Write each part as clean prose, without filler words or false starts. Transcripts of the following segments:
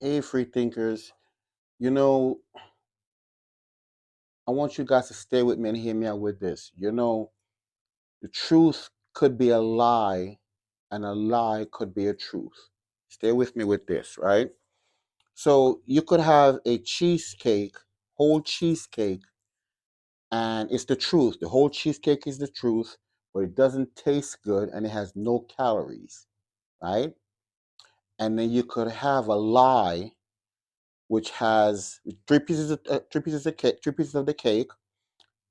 Hey, free thinkers. You know, I want you guys to stay with me and hear me out with this. The truth could be a lie, and a lie could be a truth. Stay with me with this, right? So you could have a cheesecake, whole cheesecake, and it's the truth. The whole cheesecake is the truth, but it doesn't taste good and it has no calories, right? And then you could have a lie which has three pieces of the cake,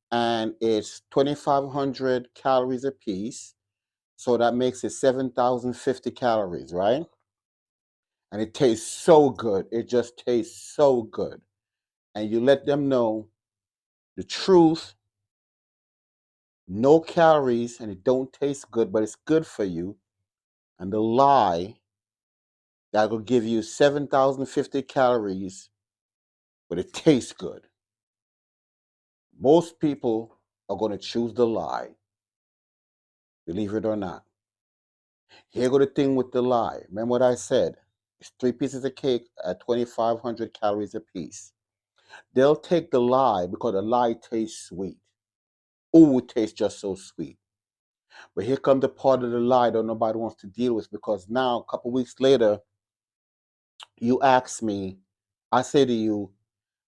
and it's 2,500 calories a piece. So that makes it 7,050 calories, right? And it tastes so good. It just tastes so good. And you let them know the truth, no calories, and it don't taste good, but it's good for you. And the lie that will give you 7,050 calories, but it tastes good. Most people are going to choose the lie, believe it or not. Here go the thing with the lie. Remember what I said? It's three pieces of cake at 2,500 calories a piece. They'll take the lie because the lie tastes sweet. Ooh, it tastes just so sweet. But here comes the part of the lie that nobody wants to deal with, because now, a couple weeks later, you ask me, I say to you,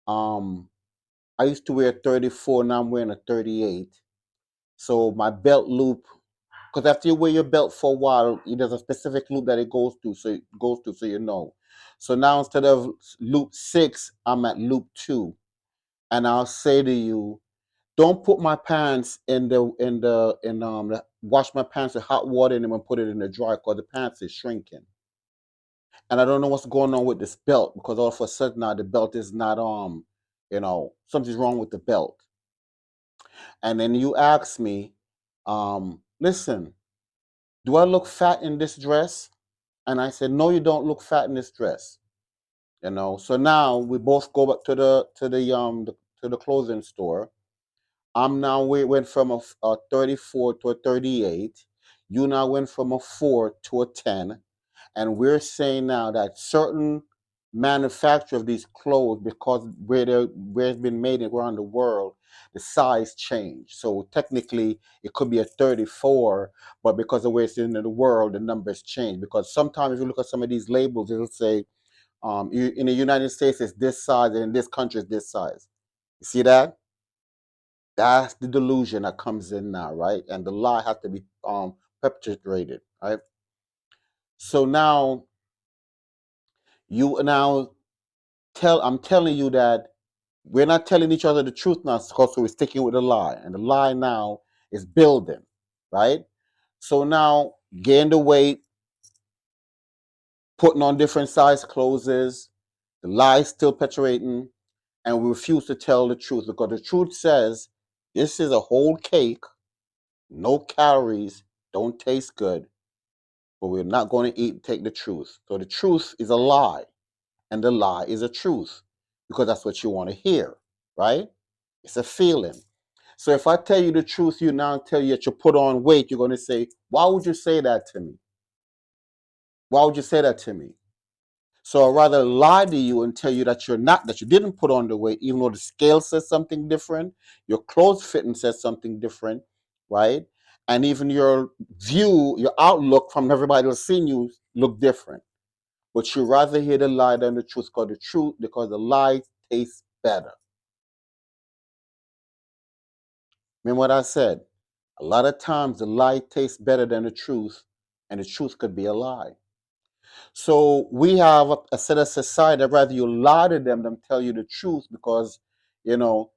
I used to wear 34, now I'm wearing a 38. So my belt loop, because after you wear your belt for a while, there's a specific loop that it goes to, so you know. So now instead of loop 6, I'm at loop 2, and I'll say to you, don't put my pants wash my pants with hot water in them and put it in the dryer, because the pants is shrinking. And I don't know what's going on with this belt, because all of a sudden now the belt is not something's wrong with the belt. And then you ask me, listen, do I look fat in this dress? And I said, no, you don't look fat in this dress. So now we both go back to the clothing store. We went from a 34 to a 38. You now went from a 4 to a 10. And we're saying now that certain manufacture of these clothes, because where it's been made around the world, the size changed. So technically it could be a 34, but because of where it's in the world, the numbers change. Because sometimes if you look at some of these labels, it'll say in the United States it's this size, and in this country it's this size. You see that? That's the delusion that comes in now, right? And the lie has to be perpetrated, right? So now you now I'm telling you that we're not telling each other the truth now, because we're sticking with the lie, and the lie now is building, right? So now gain the weight, putting on different size clothes, the lie still perpetuating, and we refuse to tell the truth, because the truth says this is a whole cake, no calories, don't taste good, but we're not going to take the truth. So the truth is a lie, and the lie is a truth, because that's what you want to hear, right? It's a feeling. So if I tell you the truth, you now tell you that you put on weight, you're going to say, why would you say that to me? Why would you say that to me? So I'd rather lie to you and tell you that that you didn't put on the weight, even though the scale says something different, your clothes fitting says something different, right? And even your view, your outlook from everybody else seeing you look different. But you rather hear the lie than the truth, because the lie tastes better. Remember what I said? A lot of times the lie tastes better than the truth, and the truth could be a lie. So we have a set of society that rather you lie to them than tell you the truth, because, you know,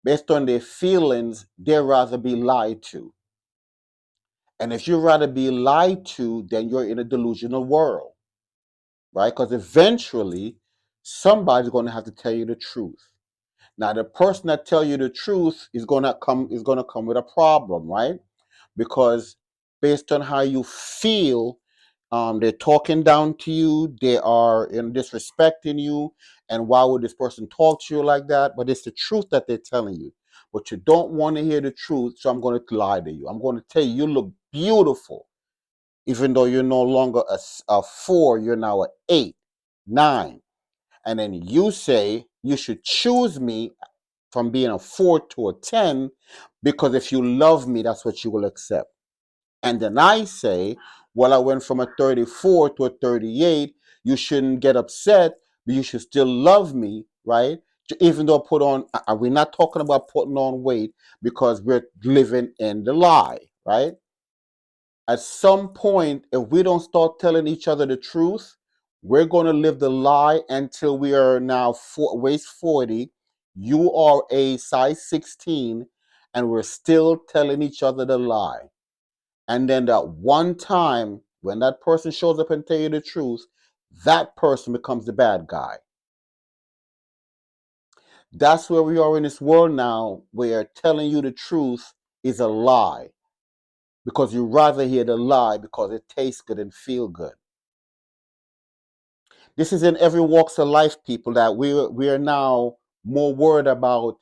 based on their feelings, they'd rather be lied to. And if you rather be lied to, then you're in a delusional world, right? Because eventually somebody's going to have to tell you the truth. Now, the person that tell you the truth is going to come with a problem, right? Because based on how you feel, they're talking down to you, they are disrespecting you, and why would this person talk to you like that? But it's the truth that they're telling you. But you don't want to hear the truth, so I'm going to lie to you. I'm going to tell you, you look beautiful, even though you're no longer a 4, you're now an 8, 9. And then you say you should choose me from being a 4 to a 10 because if you love me, that's what you will accept. And then I say, well, I went from a 34 to a 38. You shouldn't get upset, but you should still love me, right? Even though I put on, we're not talking about putting on weight because we're living in the lie, right? At some point, if we don't start telling each other the truth, we're going to live the lie until we are now waist 40. You are a size 16, and we're still telling each other the lie. And then that one time when that person shows up and tell you the truth, that person becomes the bad guy. That's where we are in this world now, where telling you the truth is a lie because you rather hear the lie because it tastes good and feel good. This is in every walks of life, people, that we are now more worried about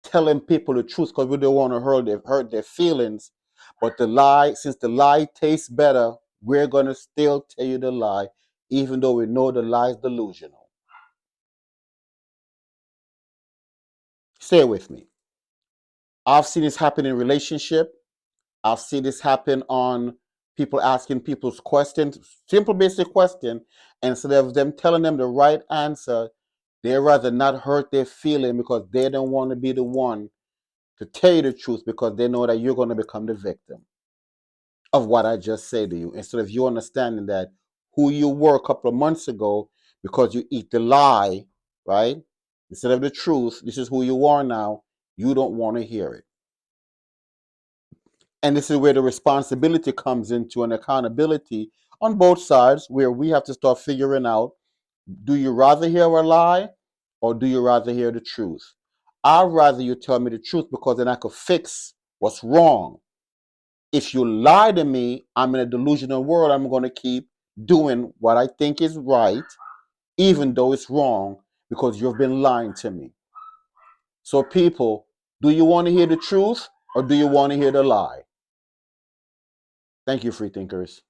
telling people the truth because we don't want to hurt their feelings. But the lie, since the lie tastes better, we're going to still tell you the lie, even though we know the lie is delusional. Stay with me. I've seen this happen in relationship. I've seen this happen on people asking people's questions, simple basic question, and instead of them telling them the right answer, they rather not hurt their feeling because they don't want to be the one to tell you the truth because they know that you're going to become the victim of what I just said to you. Instead of you understanding that who you were a couple of months ago because you eat the lie, right? Instead of the truth, this is who you are now. You don't want to hear it. And this is where the responsibility comes into an accountability on both sides, where we have to start figuring out, do you rather hear a lie or do you rather hear the truth? I'd rather you tell me the truth because then I could fix what's wrong. If you lie to me, I'm in a delusional world. I'm going to keep doing what I think is right, even though it's wrong, because you've been lying to me. So, people, do you want to hear the truth or do you want to hear the lie? Thank you, free thinkers.